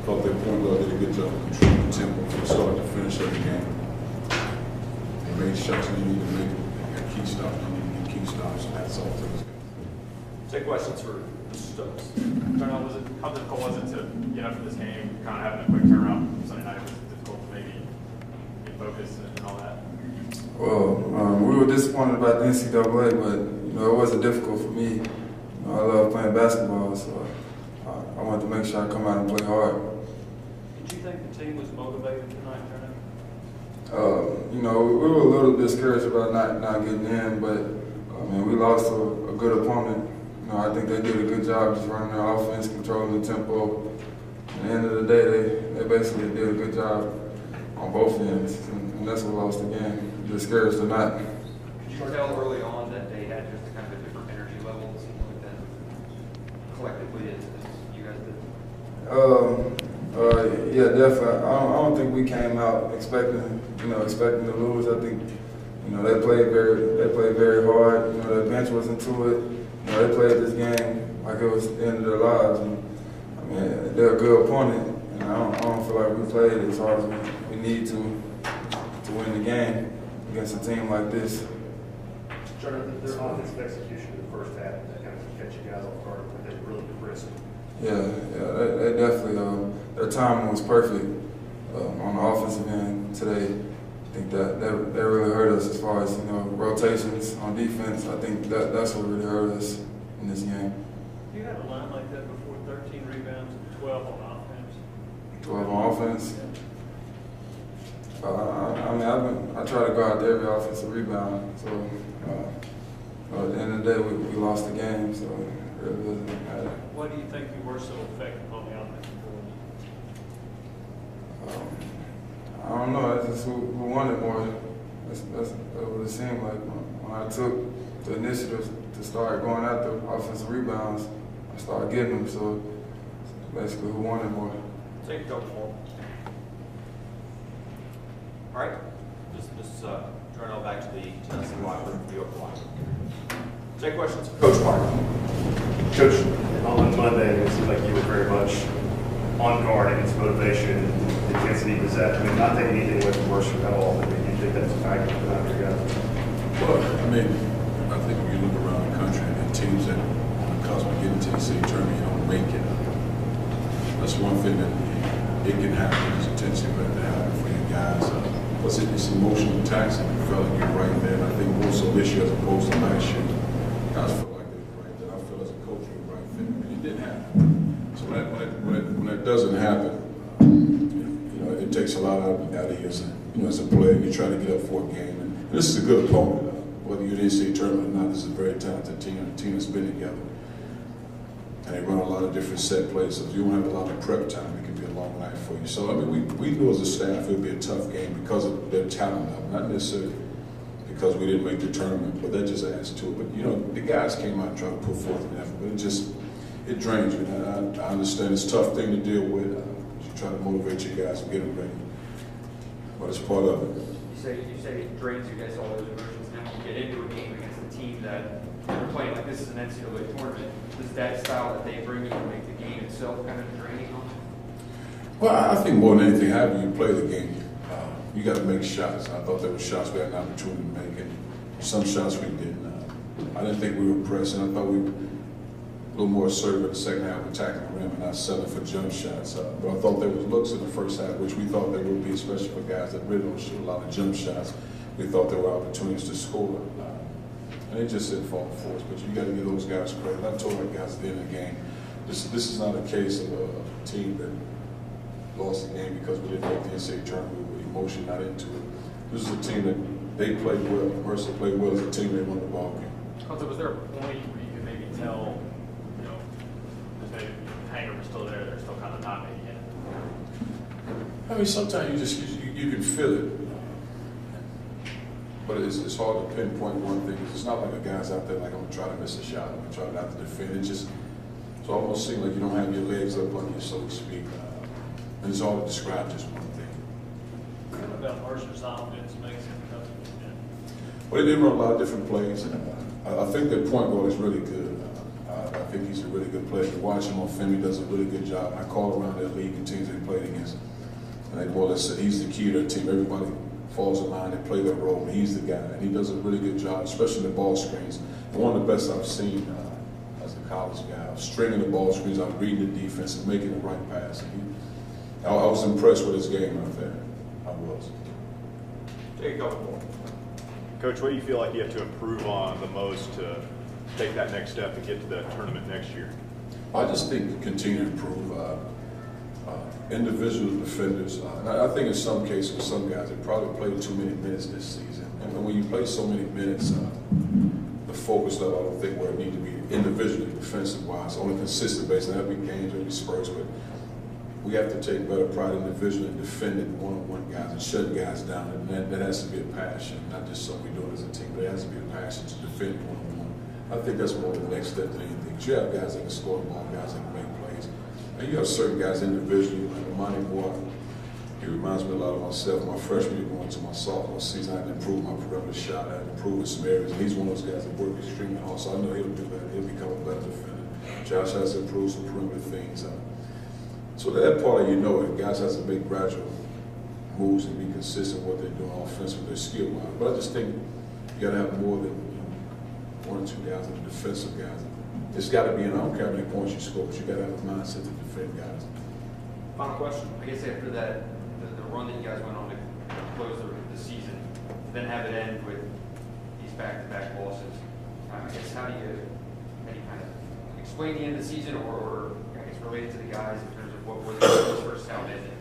thought their point guard did a good job of controlling the tempo from start to finish of the game. They made shots they needed to make, and key stops they needed to get key stops, and that's all to this game. Take questions for Stokes. Jarnell, how difficult was it to get up for this game, kind of having a quick turnaround Sunday night? Was it difficult to maybe get focused and all that? Well, we were disappointed about the NCAA, but it wasn't difficult for me. I love playing basketball, so I wanted to make sure I come out and play hard. Did you think the team was motivated tonight, Jarnell? We were a little discouraged about not getting in, but we lost a good opponent. I think they did a good job just running their offense, controlling the tempo. At the end of the day, they basically did a good job on both ends, and that's what lost the game. Discouraged or not. Could you tell early on that they had just kind of a different energy level, it seemed like that collectively as you guys did? Yeah, definitely. I don't think we came out expecting to lose. I think, they played very hard. Their bench was into it. They played this game like it was the end of their lives. And, they're a good opponent, and I don't feel like we played as hard as we need to win the game against a team like this. Jarnell, their offensive execution in the first half that kind of catch you guys off guard, but they were really crisp. Yeah, they definitely. Their timing was perfect on the offensive end today. I think that really hurt us as far as rotations on defense. I think that's what really hurt us in this game. You had a line like that before, 13 rebounds, 12 on offense. 12 on offense. I try to go out there every offensive rebound. So at the end of the day, we lost the game. So it really doesn't matter. Why do you think you were so effective on the offensive board? I don't know. That's just who wanted more. That's what it seemed like. When I took the initiative to start going after offensive rebounds, I started getting them. So basically, who wanted more. Take a couple more. All right. Just Jarnell back to the Tennessee locker room, the open locker room. Take questions for Coach Mark. Coach, on Monday, it seemed like you were very much on guard against motivation, intensity, possession. Not taking anything away from Mercer at all, but do you think that's a factor for that for you guys? Well, I think when you look around the country and teams that on the cusp of getting to the state tournament, you don't make it. That's one thing that it can happen. It's intensity, but it happen for you guys. It's emotional taxing. You felt like you're right there. And I think more so this year as opposed to last year, guys felt like they were right there. I feel as a coach we were right fit, and it didn't happen. So when that doesn't happen, it takes a lot out of you as a player. You try to get up for a game, and this is a good opponent. Whether you're in the state tournament or not, this is a very talented team. A team that's been together, and they run a lot of different set plays. So if you don't have a lot of prep time, it can be a long night for you. So we knew as a staff it would be a tough game because of their talent level, not necessarily because we didn't make the tournament, but that just adds to it. But the guys came out and tried to put forth an effort, but it drains you. I understand it's a tough thing to deal with. You try to motivate your guys and get them ready, but it's part of it. You say it drains you guys all those emotions. Now you get into a game against a team that you're playing like this is an NCAA tournament. Does that style that they bring you make the game itself kind of draining on it? Well, I think more than anything, however you play the game, you got to make shots. I thought there were shots we had an opportunity to make, and some shots we didn't. I didn't think we were pressing. I thought we were a little more assertive in the second half, attacking the rim and not settling for jump shots. But I thought there was looks in the first half, which we thought there would be, especially for guys that really don't shoot a lot of jump shots. We thought there were opportunities to score, and it just didn't fall for us. But you got to give those guys credit. I told our guys at the end of the game, this is not a case of a team that lost the game because we didn't make the NCAA tournament. We were emotionally not into it. This is a team that they played well. Mercer played well as a team. They won the ball game. Also, was there a point where you could maybe tell, because maybe the hanger was still there, they're still kind of not making it? Sometimes you can feel it. But it's hard to pinpoint one thing. It's not like a guy's out there like, I'm going to try to miss a shot. I'm going to try not to defend. It almost seems like you don't have your legs up on you, so to speak. And it's hard to describe just one thing. What about Mercer's offense makes him tough? Well, they did run a lot of different plays. I think their point guard is really good. I think he's a really good player. player. You watch him on film, he does a really good job. I call around that league and teams they played against. And they more or less said he's the key to their team. Everybody falls in line, they play their role, and he's the guy. And he does a really good job, especially the ball screens. And one of the best I've seen as a college guy, stringing the ball screens out, reading the defense, and making the right pass. And I was impressed with his game out there. I was. Take a couple more. Coach, what do you feel like you have to improve on the most to take that next step and get to the tournament next year? I just think continue to improve individual defenders. And I think in some cases, some guys have probably played too many minutes this season. And when you play so many minutes, the focus level, I don't think where it needs to be individually, defensive-wise, on a consistent basis. And that'll be games, that'll be spurts, but we have to take better pride individually in defending one-on-one guys and shutting guys down. And that has to be a passion, not just something we do as a team, but it has to be a passion to defend one-on-one. I think that's more the next step than anything. Because you have guys that can score the ball, guys that can make plays. And you have certain guys individually, like Monty Moore. He reminds me a lot of myself. My freshman year going to my sophomore season, I had to improve my perimeter shot. I had to improve in some areas. And he's one of those guys that work extremely hard, so I know he'll do better. He'll become a better defender. Josh has to improve some perimeter things. So that part of guys have to make gradual moves and be consistent with what they're doing offensively, their skill-wise. But I just think you got to have more than one or two guys that are defensive guys. It's got to be, and I don't care how many points you score, but you got to have a mindset to defend guys. Final question. I guess after that, the run that you guys went on to close the season, then have it end with these back-to-back losses. I guess how do you kind of explain the end of the season, or I guess related to the guys in terms of what was the first how it ended?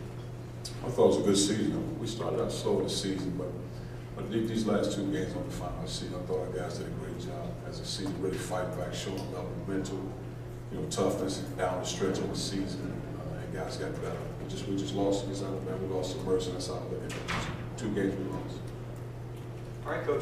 I thought it was a good season. We started out slow in the season, but these last two games on the final season, I thought our guys did a great job as a season, really fight back, showing up mental, toughness down the stretch of the season, and guys got better. We just lost against Alabama. We lost to Mercer. That's how I look at it. 2 games we lost. All right, Coach.